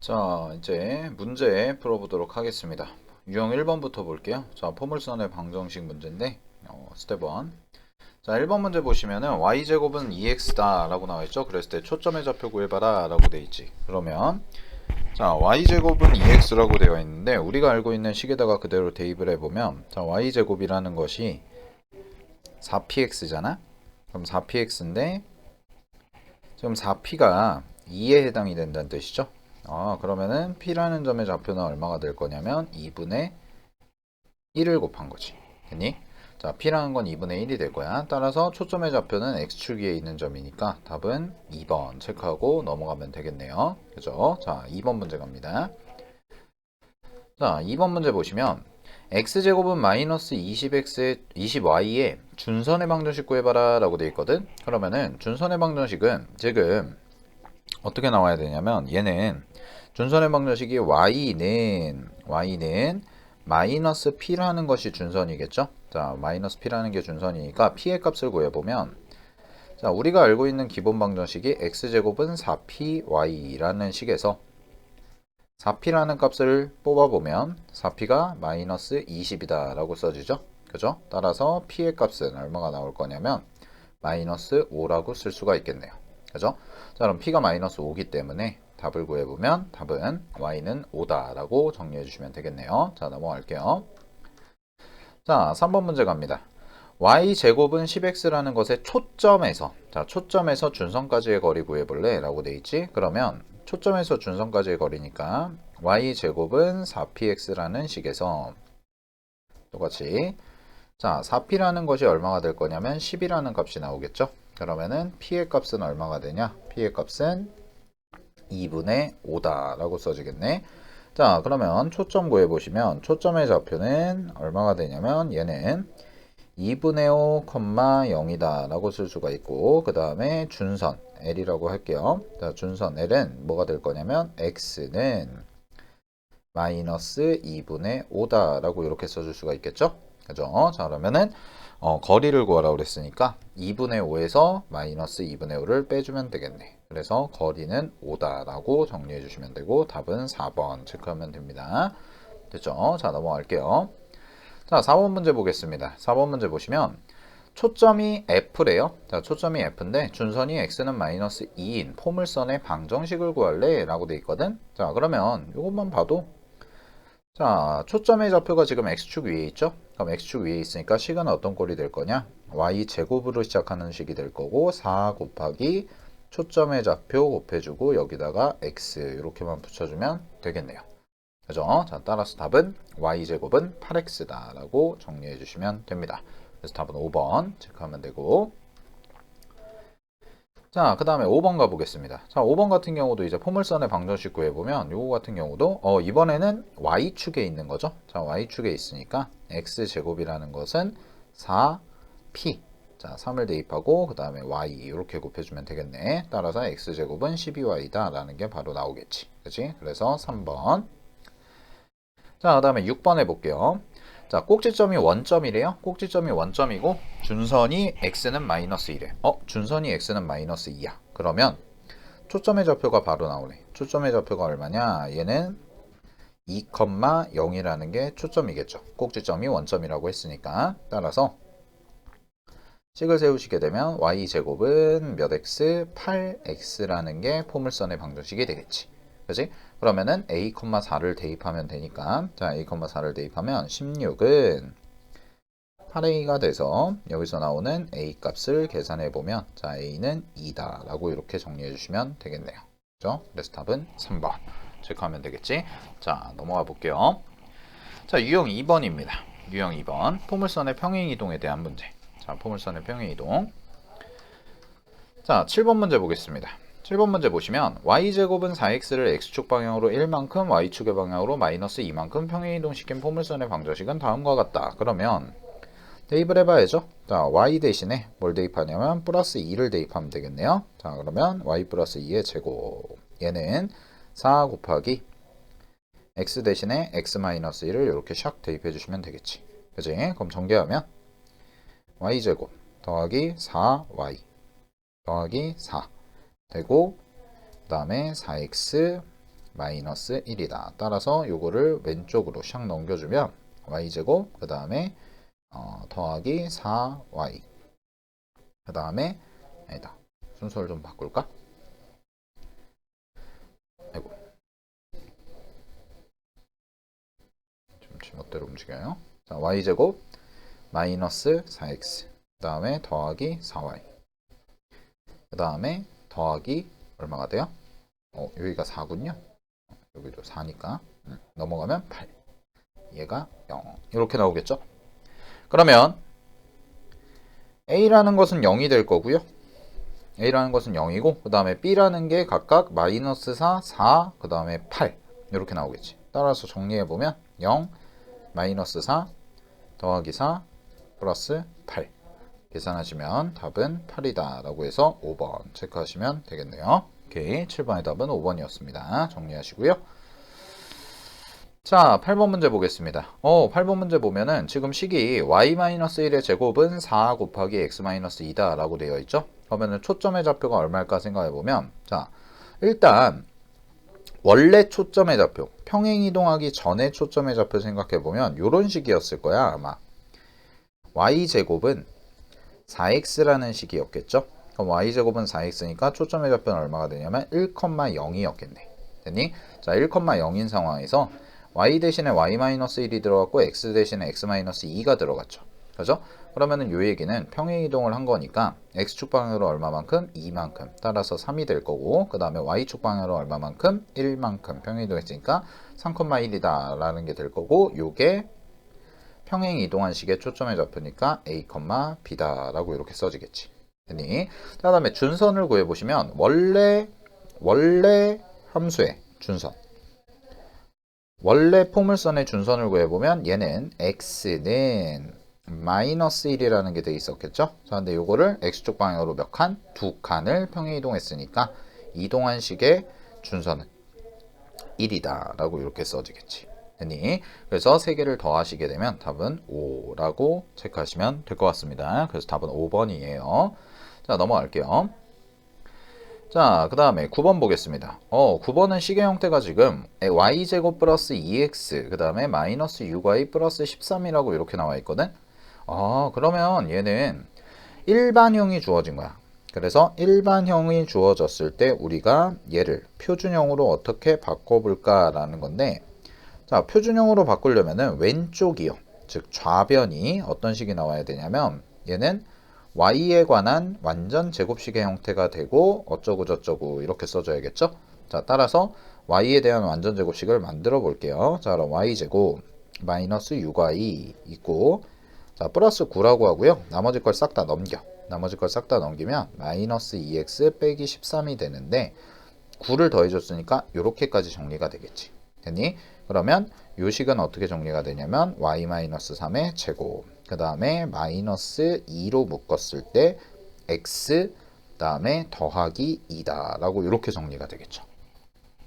자, 이제 문제 풀어보도록 하겠습니다. 유형 1번부터 볼게요. 자, 포물선의 방정식 문제인데, 스텝 1. 자, 1번 문제 보시면은 y제곱은 2x다 라고 나와있죠. 그랬을 때 초점의 좌표 구해봐라 라고 되어있지. 그러면 자, y제곱은 2x라고 되어 있는데 우리가 알고 있는 식에다가 그대로 대입을 해보면 자, y제곱이라는 것이 4px잖아. 그럼 4px인데 지금 4p가 2에 해당이 된다는 뜻이죠. 그러면은 P라는 점의 좌표는 얼마가 될 거냐면 2분의 1을 곱한 거지. 됐니? 자, P라는 건 2분의 1이 될 거야. 따라서 초점의 좌표는 X축 위에 있는 점이니까 답은 2번 체크하고 넘어가면 되겠네요. 그죠? 자, 2번 문제 갑니다. 자, 2번 문제 보시면 X제곱은 마이너스 20y의 준선의 방정식 구해봐라 라고 되어 있거든. 그러면은 준선의 방정식은 지금 어떻게 나와야 되냐면 얘는 준선의 방정식이 y는 마이너스 p라는 것이 준선이겠죠. 자, 마이너스 p라는 게 준선이니까 p의 값을 구해보면 자, 우리가 알고 있는 기본 방정식이 x제곱은 4py라는 식에서 4p라는 값을 뽑아보면 4p가 마이너스 20이다 라고 써지죠. 그죠? 따라서 p의 값은 얼마가 나올 거냐면 마이너스 5라고 쓸 수가 있겠네요. 그죠? 자, 그럼 p가 마이너스 5기 때문에 답을 구해보면 답은 y는 5다 라고 정리해 주시면 되겠네요. 자, 넘어갈게요. 자, 3번 문제 갑니다. y제곱은 10x라는 것의 초점에서 자, 초점에서 준선까지의 거리 구해볼래? 라고 돼 있지? 그러면 초점에서 준선까지의 거리니까 y제곱은 4px라는 식에서 똑같이 자, 4p라는 것이 얼마가 될 거냐면 10이라는 값이 나오겠죠? 그러면은 p의 값은 얼마가 되냐? p의 값은 2분의 5다 라고 써지겠네. 자, 그러면 초점 구해보시면 초점의 좌표는 얼마가 되냐면 얘는 2분의 5, 0이다 라고 쓸 수가 있고 그 다음에 준선 L이라고 할게요. 자, 준선 L은 뭐가 될 거냐면 X는 마이너스 2분의 5다 라고 이렇게 써줄 수가 있겠죠? 그죠? 자, 그러면은 거리를 구하라고 그랬으니까 2분의 5에서 마이너스 2분의 5를 빼주면 되겠네. 그래서 거리는 5다 라고 정리해 주시면 되고 답은 4번 체크하면 됩니다. 됐죠? 자, 넘어갈게요. 자, 4번 문제 보겠습니다. 4번 문제 보시면 초점이 F래요. 자, 초점이 F인데 준선이 X는 마이너스 2인 포물선의 방정식을 구할래? 라고 돼 있거든. 자, 그러면 이것만 봐도 자, 초점의 좌표가 지금 X축 위에 있죠? 그럼 X축 위에 있으니까 식은 어떤 꼴이 될 거냐? Y제곱으로 시작하는 식이 될 거고 4 곱하기 초점의 좌표 곱해주고 여기다가 X 이렇게만 붙여주면 되겠네요. 그죠? 자, 따라서 답은 Y제곱은 8X다 라고 정리해 주시면 됩니다. 그래서 답은 5번 체크하면 되고 자, 그 다음에 5번 가보겠습니다. 자, 5번 같은 경우도 이제 포물선의 방정식 구해보면 요거 같은 경우도 이번에는 Y축에 있는 거죠. 자, Y축에 있으니까 X제곱이라는 것은 4P 자, 3을 대입하고 그 다음에 Y 이렇게 곱해주면 되겠네. 따라서 X제곱은 12Y다 라는 게 바로 나오겠지. 그치? 그래서 3번 자, 그 다음에 6번 해볼게요. 자, 꼭지점이 원점이래요. 꼭지점이 원점이고 준선이 x는 마이너스 1에 준선이 x는 마이너스 2야. 그러면 초점의 좌표가 바로 나오네. 초점의 좌표가 얼마냐? 얘는 2,0이라는 게 초점이겠죠. 꼭지점이 원점이라고 했으니까. 따라서 식을 세우시게 되면 y제곱은 몇 x? 8x라는 게 포물선의 방정식이 되겠지. 그지? 그러면은 a,4를 대입하면 되니까 자 a,4를 대입하면 16은 8a가 돼서 여기서 나오는 a 값을 계산해 보면 자 a는 2다 라고 이렇게 정리해 주시면 되겠네요. 그죠? 그래서 답은 3번 체크하면 되겠지. 자 넘어가 볼게요. 자 유형 2번입니다. 유형 2번 포물선의 평행이동에 대한 문제. 자 포물선의 평행이동 자 7번 문제 보겠습니다. 7번 문제 보시면 y제곱은 4x를 x축 방향으로 1만큼 y축의 방향으로 마이너스 2만큼 평행이동시킨 포물선의 방정식은 다음과 같다. 그러면 대입을 해봐야죠. 자, y 대신에 뭘 대입하냐면 플러스 2를 대입하면 되겠네요. 자, 그러면 y 플러스 2의 제곱 얘는 4 곱하기 x 대신에 x 마이너스 1을 이렇게 샥 대입해 주시면 되겠지. 그지? 그럼 전개하면 y제곱 더하기 4y 더하기 4 되고 그 다음에 4x 마이너스 1이다. 따라서 요거를 왼쪽으로 샥 넘겨주면 y제곱 그 다음에 더하기 4y 그 다음에 아니다. 순서를 좀 바꿀까? 아이고 좀 제멋대로 움직여요. 자, y제곱 마이너스 4x 그 다음에 더하기 4y 그 다음에 더하기 얼마가 돼요? 여기가 4군요. 여기도 4니까 넘어가면 8 얘가 0 이렇게 나오겠죠. 그러면 A라는 것은 0이 될 거고요. A라는 것은 0이고 그 다음에 B라는 게 각각 마이너스 4, 4, 그 다음에 8 이렇게 나오겠지. 따라서 정리해보면 0, 마이너스 4, 더하기 4, 플러스 8 계산하시면 답은 8이다 라고 해서 5번 체크하시면 되겠네요. 오케이, 7번의 답은 5번이었습니다. 정리하시고요. 자, 8번 문제 보겠습니다. 8번 문제 보면은 지금 식이 y-1의 제곱은 4 곱하기 x-2다 라고 되어 있죠. 그러면은 초점의 좌표가 얼마일까 생각해보면, 자, 일단 원래 초점의 좌표, 평행이동하기 전에 초점의 좌표 생각해보면 요런 식이었을 거야 아마. y제곱은 4x라는 식이었겠죠. 그럼 y제곱은 4x니까 초점의 좌표는 얼마가 되냐면 1,0이었겠네. 됐니? 자, 1,0인 상황에서 y 대신에 y-1이 들어갔고 x 대신에 x-2가 들어갔죠. 그죠? 그러면은 요 얘기는 평행이동을 한 거니까 x축 방향으로 얼마만큼? 2만큼. 따라서 3이 될 거고, 그 다음에 y축 방향으로 얼마만큼? 1만큼. 평행이동했으니까 3,1이다 라는 게 될 거고, 요게 평행이동한 식의 초점의 좌표니까 a, b다 라고 이렇게 써지겠지. 됐니? 그 다음에 준선을 구해보시면 원래 함수의 준선, 원래 포물선의 준선을 구해보면 얘는 x는 마이너스 1이라는 게 돼 있었겠죠. 자, 근데 요거를 x축 방향으로 몇 칸? 2칸을 평행이동했으니까 이동한 식의 준선은 1이다 라고 이렇게 써지겠지. 됐니? 그래서 3개를 더하시게 되면 답은 5라고 체크하시면 될 것 같습니다. 그래서 답은 5번이에요. 자, 넘어갈게요. 자, 그 다음에 9번 보겠습니다. 9번은 식의 형태가 지금 y제곱 플러스 2x 그 다음에 마이너스 6y 플러스 13이라고 이렇게 나와 있거든. 그러면 얘는 일반형이 주어진 거야. 그래서 일반형이 주어졌을 때 우리가 얘를 표준형으로 어떻게 바꿔볼까 라는 건데, 자, 표준형으로 바꾸려면은 왼쪽이요, 즉 좌변이 어떤 식이 나와야 되냐면 얘는 y에 관한 완전 제곱식의 형태가 되고 어쩌고 저쩌고 이렇게 써줘야겠죠. 자, 따라서 y에 대한 완전 제곱식을 만들어 볼게요. 자, 그럼 y제곱 마이너스 6y 있고, 자, 플러스 9라고 하고요. 나머지 걸 싹 다 넘겨. 나머지 걸 싹 다 넘기면 마이너스 2x 빼기 13이 되는데 9를 더해줬으니까 이렇게까지 정리가 되겠지. 됐니? 그러면 요 식은 어떻게 정리가 되냐면 y-3의 제곱 그 다음에 마이너스 2로 묶었을 때 x 그 다음에 더하기 2다 라고 이렇게 정리가 되겠죠.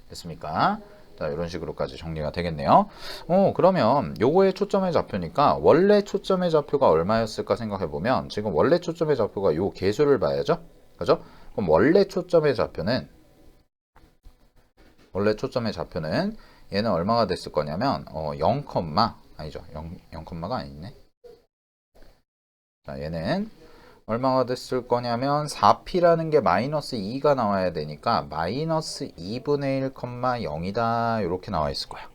됐습니까? 자, 이런 식으로까지 정리가 되겠네요. 그러면 요거의 초점의 좌표니까 원래 초점의 좌표가 얼마였을까 생각해보면 지금 원래 초점의 좌표가 요 개수를 봐야죠. 그죠? 그럼 원래 초점의 좌표는 얘는 얼마가 됐을 거냐면 0, 아니죠. 0,가 아니네. 자, 얘는 얼마가 됐을 거냐면 4p라는 게 마이너스 2가 나와야 되니까 마이너스 2분의 1, 0이다 이렇게 나와 있을 거야.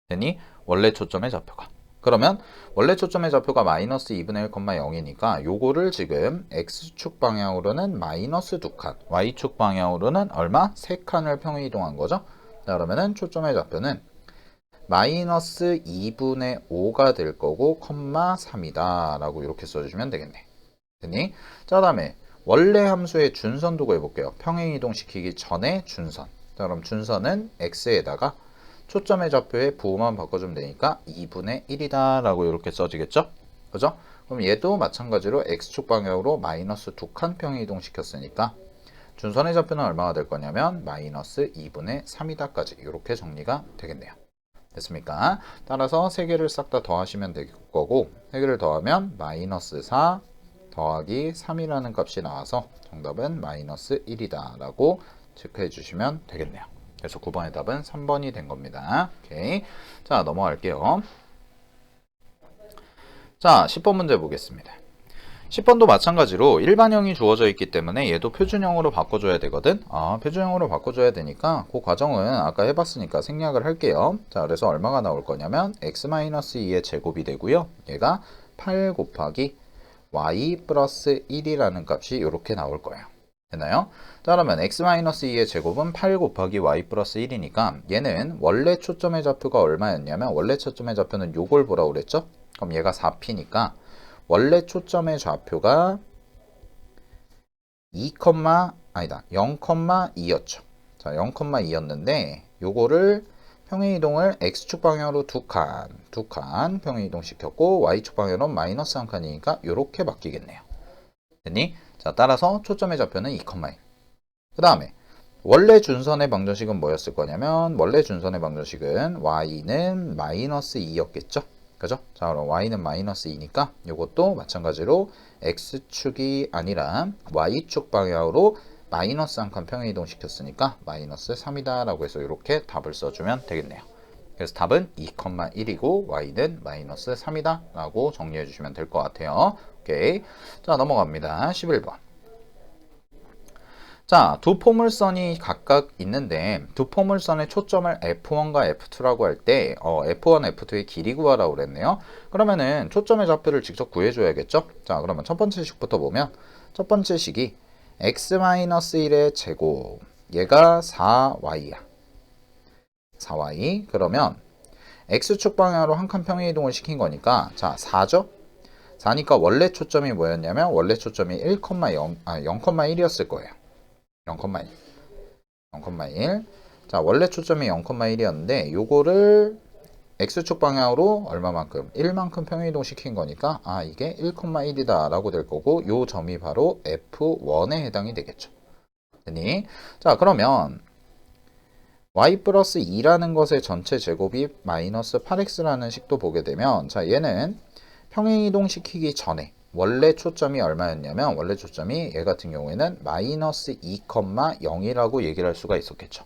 됐니? 원래 초점의 좌표가. 그러면 원래 초점의 좌표가 마이너스 2분의 1, 0이니까 요거를 지금 x축 방향으로는 마이너스 2칸, y축 방향으로는 얼마? 3칸을 평행이동한 거죠. 자, 그러면은 초점의 좌표는 마이너스 2분의 5가 될 거고 3이다 라고 이렇게 써주시면 되겠네. 됐니? 자, 다음에 원래 함수의 준선도 구해볼게요. 평행이동 시키기 전에 준선. 자, 그럼 준선은 x에다가 초점의 좌표의 부호만 바꿔주면 되니까 2분의 1이다 라고 이렇게 써지겠죠? 그죠? 그럼 얘도 마찬가지로 x축 방향으로 마이너스 2칸 평행이동 시켰으니까 준선의 좌표는 얼마가 될 거냐면 마이너스 2분의 3이다까지 이렇게 정리가 되겠네요. 됐습니까? 따라서 3개를 싹 다 더하시면 될 거고 3개를 더하면 마이너스 4 더하기 3이라는 값이 나와서 정답은 마이너스 1이다 라고 체크해 주시면 되겠네요. 그래서 9번의 답은 3번이 된 겁니다. 오케이. 자, 넘어갈게요. 자, 10번 문제 보겠습니다. 10번도 마찬가지로 일반형이 주어져 있기 때문에 얘도 표준형으로 바꿔줘야 되거든. 표준형으로 바꿔줘야 되니까 그 과정은 아까 해봤으니까 생략을 할게요. 자, 그래서 얼마가 나올 거냐면 x-2의 제곱이 되고요. 얘가 8 곱하기 y 플러스 1이라는 값이 이렇게 나올 거예요. 됐나요? 자, 그러면 x-2의 제곱은 8 곱하기 y 플러스 1이니까 얘는 원래 초점의 좌표가 얼마였냐면 원래 초점의 좌표는 요걸 보라고 그랬죠? 그럼 얘가 4p니까 원래 초점의 좌표가 0,2였죠. 자, 0,2였는데 요거를 평행이동을 x축 방향으로 두 칸 평행이동 시켰고 y축 방향으로 마이너스 한 칸이니까 요렇게 바뀌겠네요. 됐니? 자, 따라서 초점의 좌표는 2,2. 그 다음에 원래 준선의 방정식은 뭐였을 거냐면 원래 준선의 방정식은 y는 마이너스 2였겠죠? 그죠? 자, 그럼 y는 마이너스 2니까 이것도 마찬가지로 x축이 아니라 y축 방향으로 마이너스 한 칸 평행이동 시켰으니까 마이너스 3이다 라고 해서 이렇게 답을 써주면 되겠네요. 그래서 답은 2,1이고 y는 마이너스 3이다 라고 정리해 주시면 될 것 같아요. 오케이. 자, 넘어갑니다. 11번. 자, 두 포물선이 각각 있는데 두 포물선의 초점을 F1과 F2라고 할 때 F1, F2의 길이 구하라고 그랬네요. 그러면은 초점의 좌표를 직접 구해줘야겠죠? 자, 그러면 첫 번째 식부터 보면 첫 번째 식이 x-1의 제곱 얘가 4y야. 4y 그러면 x축 방향으로 한 칸 평행이동을 시킨 거니까 자, 4죠? 4니까 원래 초점이 뭐였냐면 원래 초점이 0,1이었을 거예요. 0,1. 0,1. 자, 원래 초점이 0,1이었는데 요거를 x축 방향으로 얼마만큼? 1만큼 평행이동 시킨 거니까 이게 1,1이다 라고 될 거고 요 점이 바로 F1에 해당이 되겠죠. 됐니? 자, 그러면 y 플러스 2라는 것의 전체 제곱이 마이너스 8x라는 식도 보게 되면 자, 얘는 평행이동 시키기 전에 원래 초점이 얼마였냐면 원래 초점이 얘 같은 경우에는 마이너스 2,0이라고 얘기를 할 수가 있었겠죠.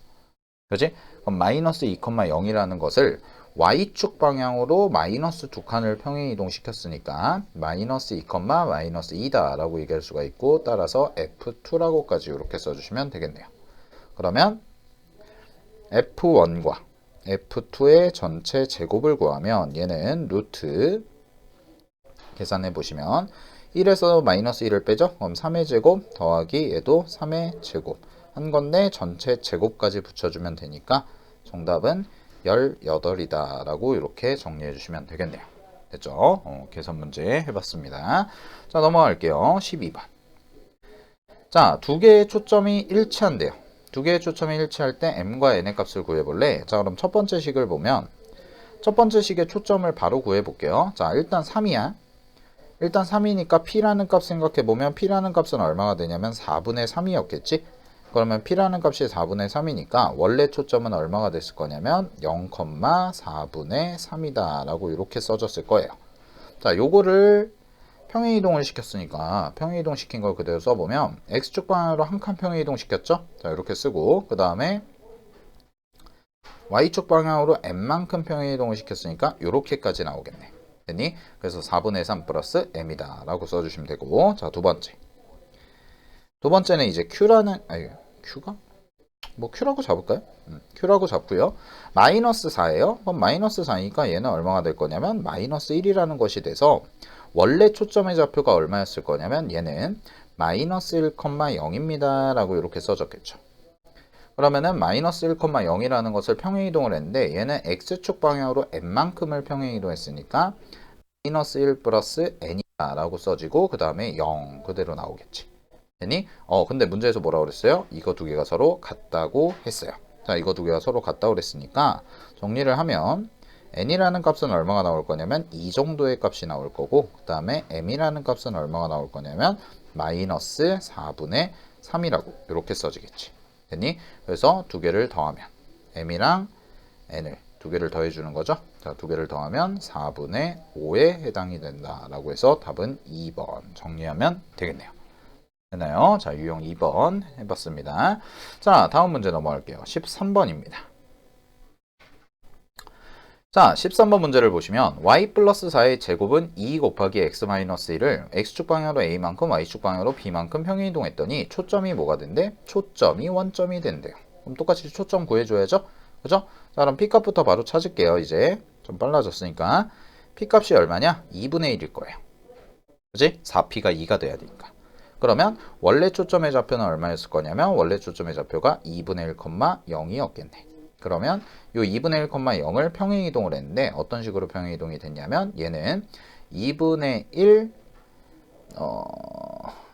그지? 그럼 마이너스 2,0이라는 것을 y축 방향으로 마이너스 두 칸을 평행이동 시켰으니까 마이너스 2, 마이너스 2다 라고 얘기할 수가 있고 따라서 F2라고까지 이렇게 써주시면 되겠네요. 그러면 F1과 F2의 전체 제곱을 구하면 얘는 루트 계산해 보시면 1에서 마이너스 1을 빼죠. 그럼 3의 제곱 더하기 얘도 3의 제곱 한 건데 전체 제곱까지 붙여주면 되니까 정답은 18이다 라고 이렇게 정리해 주시면 되겠네요. 됐죠? 계산 문제 해봤습니다. 자, 넘어갈게요. 12번. 자, 두 개의 초점이 일치한대요. 두 개의 초점이 일치할 때 m과 n의 값을 구해볼래? 자, 그럼 첫 번째 식을 보면 첫 번째 식의 초점을 바로 구해볼게요. 자, 일단 3이야. 일단 3이니까 p라는 값 생각해보면 p라는 값은 얼마가 되냐면 4분의 3이었겠지? 그러면 p라는 값이 4분의 3이니까 원래 초점은 얼마가 됐을 거냐면 0,4분의 3이다 라고 이렇게 써졌을 거예요. 자, 요거를 평행이동을 시켰으니까 평행이동 시킨 걸 그대로 써보면 x축 방향으로 한 칸 평행이동 시켰죠? 자, 이렇게 쓰고 그 다음에 y축 방향으로 n만큼 평행이동을 시켰으니까 이렇게까지 나오겠네. 됐니? 그래서 4분의 3 플러스 m이다 라고 써주시면 되고 자, 두 번째는 이제 q가? 뭐 q라고 잡을까요? q라고 잡고요. 마이너스 4예요. 그럼 마이너스 4니까 얘는 얼마가 될 거냐면 마이너스 1이라는 것이 돼서 원래 초점의 좌표가 얼마였을 거냐면 얘는 마이너스 1,0입니다 라고 이렇게 써졌겠죠. 그러면은 마이너스 1,0이라는 것을 평행이동을 했는데 얘는 x축 방향으로 n만큼을 평행이동했으니까 마이너스 1 플러스 n이다 라고 써지고 그 다음에 0 그대로 나오겠지. 됐니? 근데 문제에서 뭐라고 그랬어요? 이거 두 개가 서로 같다고 했어요. 자, 이거 두 개가 서로 같다고 그랬으니까 정리를 하면 n이라는 값은 얼마가 나올 거냐면 이 정도의 값이 나올 거고 그 다음에 m이라는 값은 얼마가 나올 거냐면 마이너스 4분의 3이라고 이렇게 써지겠지. 됐니? 그래서 두 개를 더하면 m이랑 n을 두 개를 더해주는 거죠. 자, 두 개를 더하면 4분의 5에 해당이 된다라고 해서 답은 2번 정리하면 되겠네요. 됐나요? 자, 유형 2번 해봤습니다. 자, 다음 문제 넘어갈게요. 13번입니다. 자, 13번 문제를 보시면 y 플러스 4의 제곱은 2 곱하기 x 마이너스 1을 x축 방향으로 a만큼 y축 방향으로 b만큼 평행이동했더니 초점이 뭐가 된대? 초점이 원점이 된대요. 그럼 똑같이 초점 구해줘야죠? 그죠? 자, 그럼 p값부터 바로 찾을게요. 이제 좀 빨라졌으니까 p값이 얼마냐? 2분의 1일 거예요. 그지? 4p가 2가 돼야 되니까. 그러면 원래 초점의 좌표는 얼마였을 거냐면 원래 초점의 좌표가 2분의 1, 0이었겠네. 그러면 이 2분의 1, 0을 평행이동을 했는데 어떤 식으로 평행이동이 됐냐면 얘는 2분의 1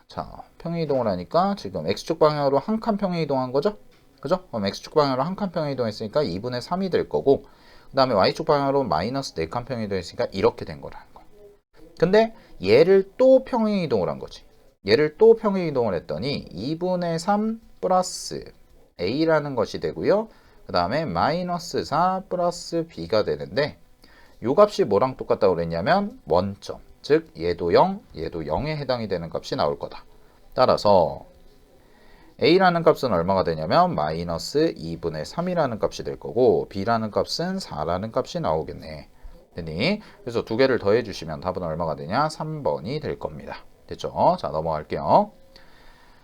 자, 평행이동을 하니까 지금 x축 방향으로 한 칸 평행이동한 거죠? 그죠? 그럼 x축 방향으로 한 칸 평행이동했으니까 2분의 3이 될 거고 그 다음에 y축 방향으로 마이너스 4칸 평행이동했으니까 이렇게 된 거라는 거야. 근데 얘를 또 평행이동을 한 거지. 얘를 또 평행이동을 했더니 2분의 3 플러스 a라는 것이 되고요. 그 다음에 마이너스 4 플러스 b가 되는데 요 값이 뭐랑 똑같다고 그랬냐면 원점. 즉 얘도 0, 얘도 0에 해당이 되는 값이 나올 거다. 따라서 a라는 값은 얼마가 되냐면 마이너스 2분의 3이라는 값이 될 거고 b라는 값은 4라는 값이 나오겠네. 되니? 그래서 두 개를 더해 주시면 답은 얼마가 되냐? 3번이 될 겁니다. 됐죠? 자, 넘어갈게요.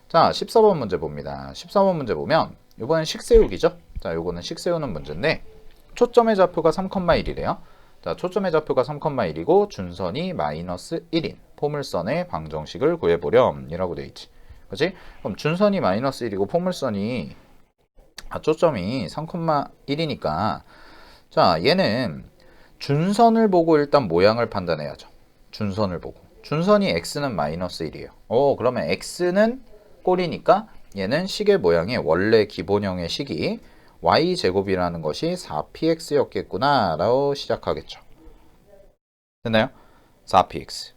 자, 14번 문제 봅니다. 14번 문제 보면 이번엔 식 세우기죠? 자, 요거는 식 세우는 문제인데 초점의 좌표가 3,1이래요. 자, 초점의 좌표가 3,1이고 준선이 마이너스 1인 포물선의 방정식을 구해보렴 이라고 되어 있지. 그치? 그럼 준선이 마이너스 1이고 포물선이 초점이 3,1이니까 자, 얘는 준선을 보고 일단 모양을 판단해야죠. 준선을 보고. 준선이 x는 마이너스 1이에요. 그러면 x는 꼴이니까 얘는 식의 모양이 원래 기본형의 식이 y제곱이라는 것이 4px였겠구나 라고 시작하겠죠. 됐나요? 4px.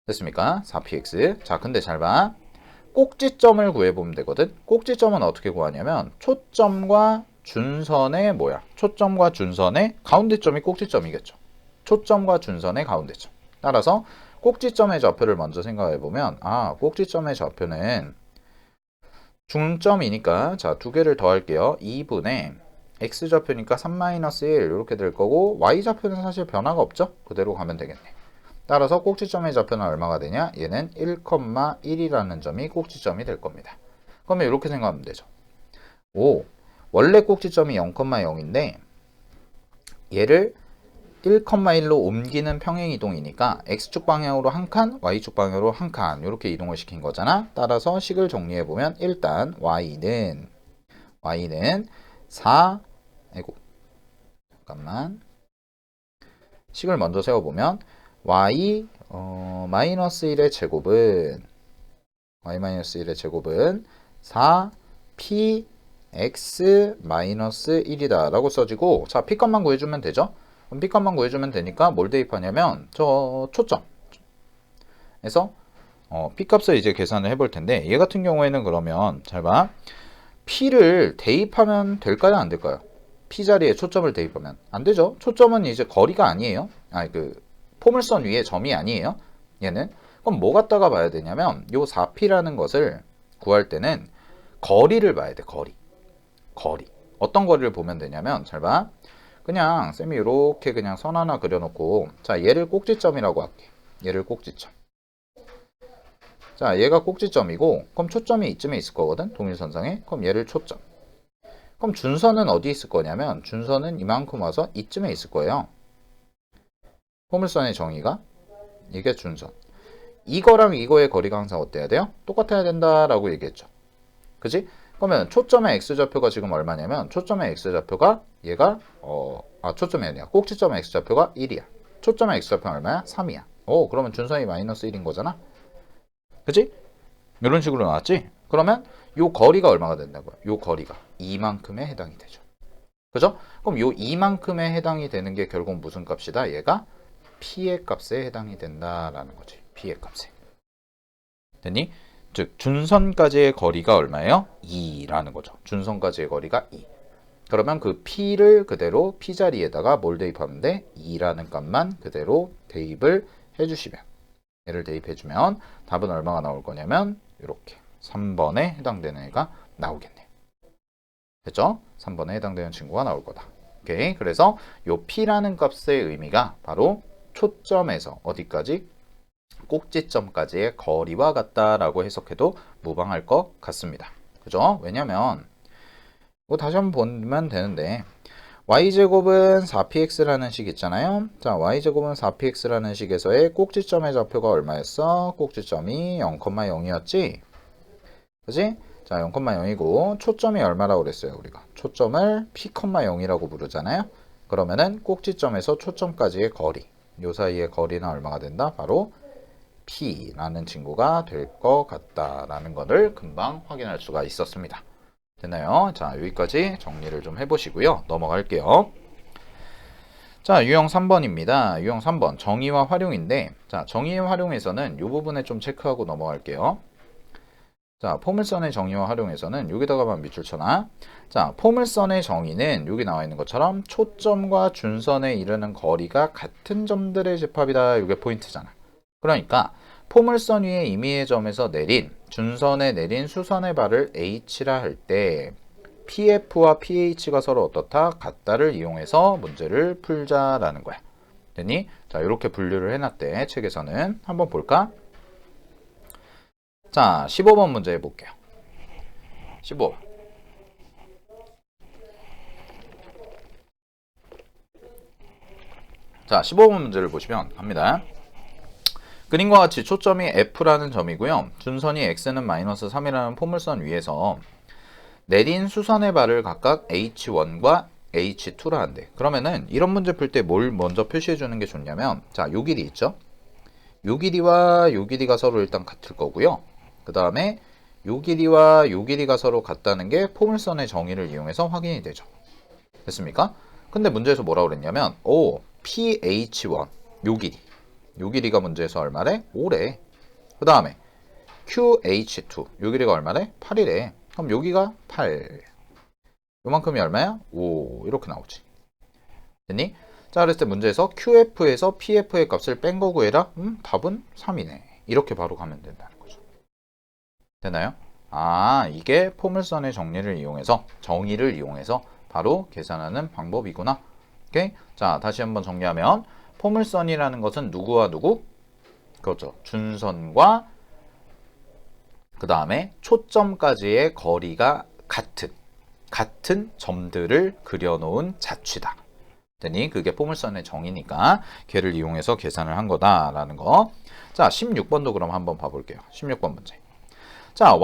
됐습니까? 4px. 자, 근데 잘 봐. 꼭지점을 구해보면 되거든. 꼭지점은 어떻게 구하냐면 초점과 준선의 뭐야? 초점과 준선의 가운데점이 꼭지점이겠죠. 초점과 준선의 가운데점. 따라서 꼭지점의 좌표를 먼저 생각해보면 꼭지점의 좌표는 중점이니까 자, 두 개를 더할게요. 2분의 x좌표니까 3-1 이렇게 될 거고 y좌표는 사실 변화가 없죠? 그대로 가면 되겠네. 따라서 꼭지점의 좌표는 얼마가 되냐? 얘는 1,1이라는 점이 꼭지점이 될 겁니다. 그러면 이렇게 생각하면 되죠. 원래 꼭지점이 0,0인데 얘를 1,1로 옮기는 평행이동이니까 x축 방향으로 한 칸, y축 방향으로 한 칸 이렇게 이동을 시킨 거잖아. 따라서 식을 정리해보면 일단 y는 4 잠깐만 식을 먼저 세워보면 y 마이너스 1의 제곱은 4p x 마이너스 1이다 라고 써지고 자 p값만 구해주면 되죠. 그럼 p값만 구해주면 되니까 뭘 대입하냐면 저 초점 에서 p값을 이제 계산을 해볼 텐데 얘 같은 경우에는 그러면 잘 봐. p를 대입하면 될까요? 안 될까요? p 자리에 초점을 대입하면 안 되죠. 초점은 이제 거리가 아니에요. 포물선 위에 점이 아니에요. 얘는 그럼 뭐 갖다가 봐야 되냐면 요 4p라는 것을 구할 때는 거리를 봐야 돼. 거리 어떤 거리를 보면 되냐면 잘 봐. 그냥 쌤이 이렇게 그냥 선 하나 그려놓고 자 얘를 꼭지점이라고 할게. 얘를 꼭지점. 자 얘가 꼭지점이고 그럼 초점이 이쯤에 있을 거거든. 동일선상에. 그럼 얘를 초점. 그럼 준선은 어디 있을 거냐면 준선은 이만큼 와서 이쯤에 있을 거예요. 포물선의 정의가 이게 준선. 이거랑 이거의 거리가 항상 어때야 돼요? 똑같아야 된다라고 얘기했죠. 그지? 그러면 초점의 x좌표가 지금 얼마냐면 초점의 x좌표가 얘가 초점이 아니야. 꼭지점의 x좌표가 1이야. 초점의 x좌표는 얼마야? 3이야. 그러면 준선이 마이너스 1인 거잖아. 그지? 이런 식으로 나왔지? 그러면 요 거리가 얼마가 된다고요? 요 거리가 이만큼에 해당이 되죠. 그죠? 그럼 요 이만큼에 해당이 되는 게 결국 무슨 값이다? 얘가 p의 값에 해당이 된다라는 거지. p의 값에. 됐니? 즉 준선까지의 거리가 얼마예요? 2라는 거죠. 준선까지의 거리가 2. 그러면 그 p를 그대로 p 자리에다가 뭘 대입하면 돼? 2라는 값만 그대로 대입을 해주시면 얘를 대입해주면 답은 얼마가 나올 거냐면 이렇게 3번에 해당되는 애가 나오겠네요. 됐죠? 3번에 해당되는 친구가 나올 거다. 오케이. 그래서 요 P라는 값의 의미가 바로 초점에서 어디까지? 꼭지점까지의 거리와 같다라고 해석해도 무방할 것 같습니다. 그죠? 왜냐면 이거 다시 한번 보면 되는데 y제곱은 4px라는 식 있잖아요. 자, y제곱은 4px라는 식에서의 꼭지점의 좌표가 얼마였어? 꼭지점이 0,0이었지? 그지? 자, 0,0이고 초점이 얼마라고 그랬어요, 우리가? 초점을 p,0이라고 부르잖아요. 그러면은 꼭지점에서 초점까지의 거리, 요 사이의 거리는 얼마가 된다? 바로 p라는 친구가 될 것 같다라는 것을 금방 확인할 수가 있었습니다. 됐나요? 자, 여기까지 정리를 좀 해보시고요. 넘어갈게요. 자, 유형 3번입니다. 유형 3번 정의와 활용인데, 자, 정의와 활용에서는 이 부분에 좀 체크하고 넘어갈게요. 자, 포물선의 정의와 활용에서는 여기다가만 밑줄 쳐놔. 자, 포물선의 정의는 여기 나와 있는 것처럼 초점과 준선에 이르는 거리가 같은 점들의 집합이다. 이게 포인트잖아. 그러니까 포물선 위에 임의의 점에서 내린 준선에 내린 수선의 발을 H라 할 때 PF와 PH가 서로 어떻다? 같다를 이용해서 문제를 풀자라는 거야. 됐니? 자, 이렇게 분류를 해놨대. 책에서는. 한번 볼까? 자, 15번 문제 해볼게요. 15번. 자, 15번 문제를 보시면 합니다. 그림과 같이 초점이 F라는 점이고요. 준선이 X는 마이너스 3이라는 포물선 위에서 내린 수선의 발을 각각 H1과 H2라 한대. 그러면은 이런 문제 풀 때 뭘 먼저 표시해 주는 게 좋냐면, 자, 요 길이 있죠? 요 길이와 요 길이가 서로 일단 같을 거고요. 그 다음에 요 길이와 요 길이가 서로 같다는 게 포물선의 정의를 이용해서 확인이 되죠. 됐습니까? 근데 문제에서 뭐라고 그랬냐면, PH1, 요 길이. 요 길이가 문제에서 얼마래? 5래. 그 다음에 QH2, 요 길이가 얼마래? 8이래. 그럼 여기가 8. 요만큼이 얼마야? 5. 이렇게 나오지. 됐니? 자, 그랬을 때 문제에서 QF에서 PF의 값을 뺀 거 구해라? 답은 3이네. 이렇게 바로 가면 된다는 거죠. 되나요? 아, 이게 포물선의 정의를 이용해서 바로 계산하는 방법이구나. 오케이? 자, 다시 한번 정리하면 포물선이라는 것은 누구와 누구? 그렇죠. 준선과 그 다음에 초점까지의 거리가 같은 점들을 그려놓은 자취다. 되니 그게 포물선의 정의니까 걔를 이용해서 계산을 한 거다라는 거. 자, 16번도 그럼 한번 봐볼게요. 16번 문제. 자,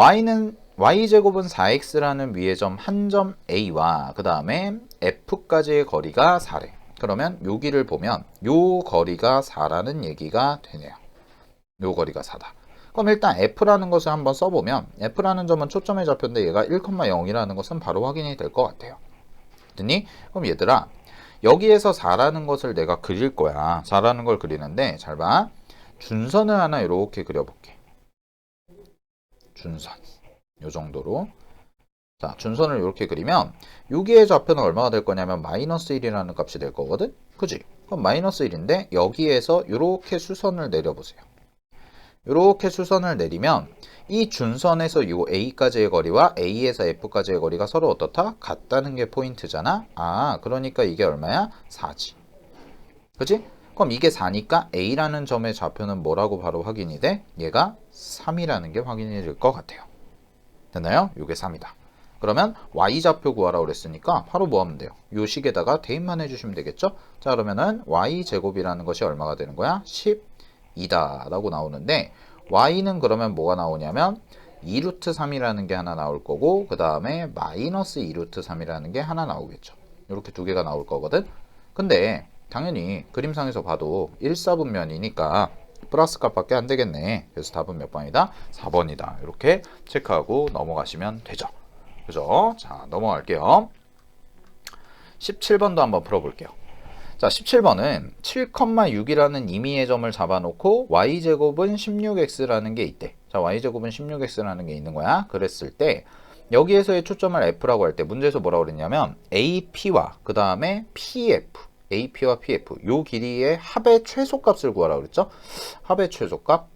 y제곱은 4x라는 위의 점 한 점 a와 그 다음에 f까지의 거리가 4래. 그러면 여기를 보면 요 거리가 4라는 얘기가 되네요. 요 거리가 4다. 그럼 일단 f라는 것을 한번 써보면 f라는 점은 초점의 좌표인데 얘가 1,0이라는 것은 바로 확인이 될 것 같아요. 됐니? 그럼 얘들아, 여기에서 4라는 것을 내가 그릴 거야. 4라는 걸 그리는데 잘 봐. 준선을 하나 이렇게 그려볼게. 준선. 요 정도로. 자, 준선을 이렇게 그리면 여기의 좌표는 얼마가 될 거냐면 마이너스 1이라는 값이 될 거거든? 그지? 그럼 마이너스 1인데 여기에서 이렇게 수선을 내려보세요. 이렇게 수선을 내리면 이 준선에서 이 A까지의 거리와 A에서 F까지의 거리가 서로 어떻다? 같다는 게 포인트잖아? 아, 그러니까 이게 얼마야? 4지. 그치? 그럼 이게 4니까 A라는 점의 좌표는 뭐라고 바로 확인이 돼? 얘가 3이라는 게 확인이 될 것 같아요. 됐나요? 이게 3이다. 그러면 y좌표 구하라고 그랬으니까 바로 뭐 하면 돼요? 요 식에다가 대입만 해주시면 되겠죠? 자, 그러면은 y제곱이라는 것이 얼마가 되는 거야? 12다 라고 나오는데 y는 그러면 뭐가 나오냐면 2루트 3이라는 게 하나 나올 거고 그 다음에 마이너스 2루트 3이라는 게 하나 나오겠죠. 이렇게 두 개가 나올 거거든. 근데 당연히 그림상에서 봐도 1사분면이니까 플러스 값밖에 안 되겠네. 그래서 답은 몇 번이다? 4번이다. 이렇게 체크하고 넘어가시면 되죠. 그죠? 자, 넘어갈게요. 17번도 한번 풀어볼게요. 자, 17번은 7,6이라는 임의의 점을 잡아놓고 y제곱은 16x라는 게 있대. 자, y제곱은 16x라는 게 있는 거야. 그랬을 때 여기에서의 초점을 f라고 할 때 문제에서 뭐라고 그랬냐면 ap와 그 다음에 pf AP와 PF 요 길이의 합의 최소값을 구하라고 그랬죠? 합의 최소값?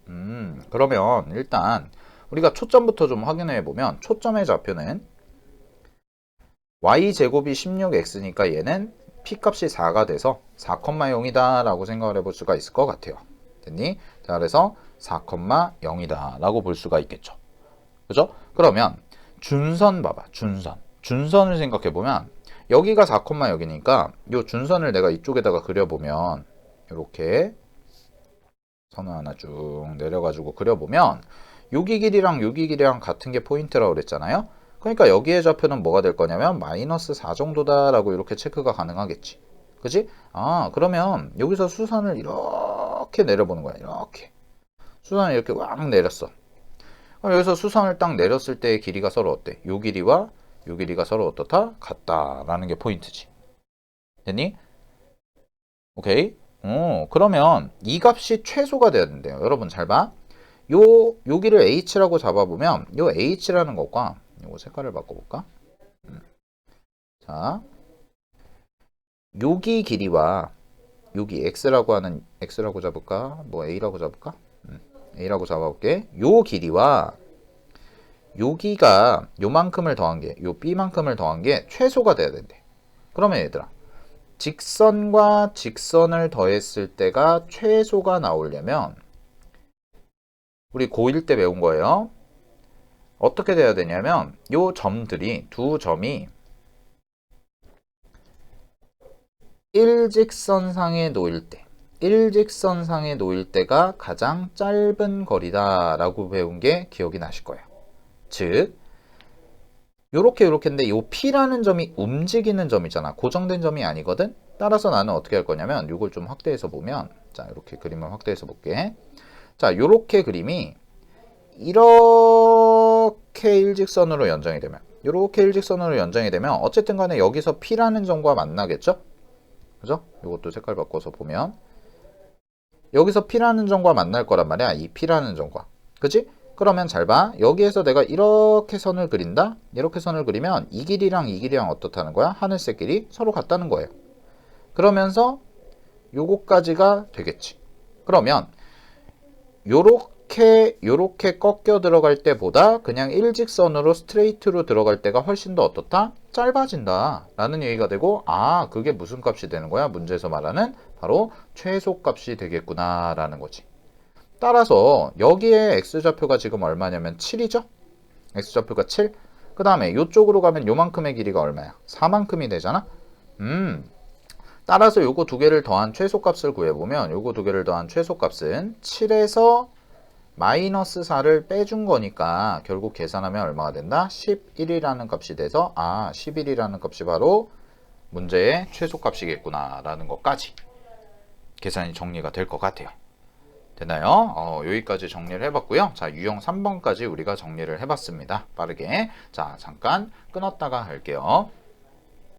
그러면 일단 우리가 초점부터 좀 확인해 보면 초점의 좌표는 y제곱이 16x니까 얘는 p값이 4가 돼서 4,0이다 라고 생각을 해볼 수가 있을 것 같아요. 됐니? 자, 그래서 4,0이다 라고 볼 수가 있겠죠. 그죠? 그러면 준선 봐봐. 준선을 생각해 보면 여기가 4, 여기니까 이 준선을 내가 이쪽에다가 그려보면 이렇게 선을 하나 쭉 내려가지고 그려보면 여기 길이랑 여기 길이랑 같은 게 포인트라고 그랬잖아요. 그러니까 여기의 좌표는 뭐가 될 거냐면 마이너스 4 정도다라고 이렇게 체크가 가능하겠지. 그지? 아, 그러면 여기서 수선을 이렇게 내려보는 거야. 이렇게. 수선을 이렇게 왕 내렸어. 그럼 여기서 수선을 딱 내렸을 때의 길이가 서로 어때? 요 길이와 요 길이가 서로 어떻다? 같다라는 게 포인트지. 됐니? 오케이? 그러면 이 값이 최소가 돼야 된대요. 여러분 잘 봐. 여기를 h라고 잡아보면 요 h라는 것과 요거 색깔을 바꿔볼까? 자, 여기 길이와 여기 x라고 하는 x라고 잡을까? 뭐 a라고 잡을까? a라고 잡아볼게. 요 길이와 여기가 요만큼을 더한 게 요 b만큼을 더한 게 최소가 돼야 된대. 그러면 얘들아 직선과 직선을 더했을 때가 최소가 나오려면 우리 고1 때 배운 거예요. 어떻게 돼야 되냐면 요 점들이 두 점이 일직선상에 놓일 때 일직선상에 놓일 때가 가장 짧은 거리다 라고 배운 게 기억이 나실 거예요. 즉 요렇게인데 요 P라는 점이 움직이는 점이잖아. 고정된 점이 아니거든. 따라서 나는 어떻게 할 거냐면 요걸 좀 확대해서 보면 자 이렇게 그림을 확대해서 볼게. 자 요렇게 그림이 이렇게 일직선으로 연장이 되면 이렇게 일직선으로 연장이 되면 어쨌든 간에 여기서 P라는 점과 만나겠죠? 그죠? 이것도 색깔 바꿔서 보면 여기서 P라는 점과 만날 거란 말이야. 이 P라는 점과. 그치? 그러면 잘 봐. 여기에서 내가 이렇게 선을 그린다? 이렇게 선을 그리면 이 길이랑 이 길이랑 어떻다는 거야? 하늘색 길이 서로 같다는 거예요. 그러면서 요거까지가 되겠지. 그러면 요렇게 꺾여 들어갈 때보다 그냥 일직선으로 스트레이트로 들어갈 때가 훨씬 더 어떻다? 짧아진다 라는 얘기가 되고 아 그게 무슨 값이 되는 거야? 문제에서 말하는 바로 최소값이 되겠구나 라는 거지. 따라서 여기에 x좌표가 지금 얼마냐면 7이죠? x좌표가 7. 그 다음에 이쪽으로 가면 요만큼의 길이가 얼마야? 4만큼이 되잖아? 따라서 요거 두 개를 더한 최소값을 구해보면 요거 두 개를 더한 최소값은 7에서 마이너스 4를 빼준 거니까 결국 계산하면 얼마가 된다? 11이라는 값이 돼서 아 11이라는 값이 바로 문제의 최소값이겠구나 라는 것까지 계산이 정리가 될 것 같아요. 되나요? 여기까지 정리를 해봤고요. 자, 유형 3번까지 우리가 정리를 해봤습니다. 빠르게. 자, 잠깐 끊었다가 할게요.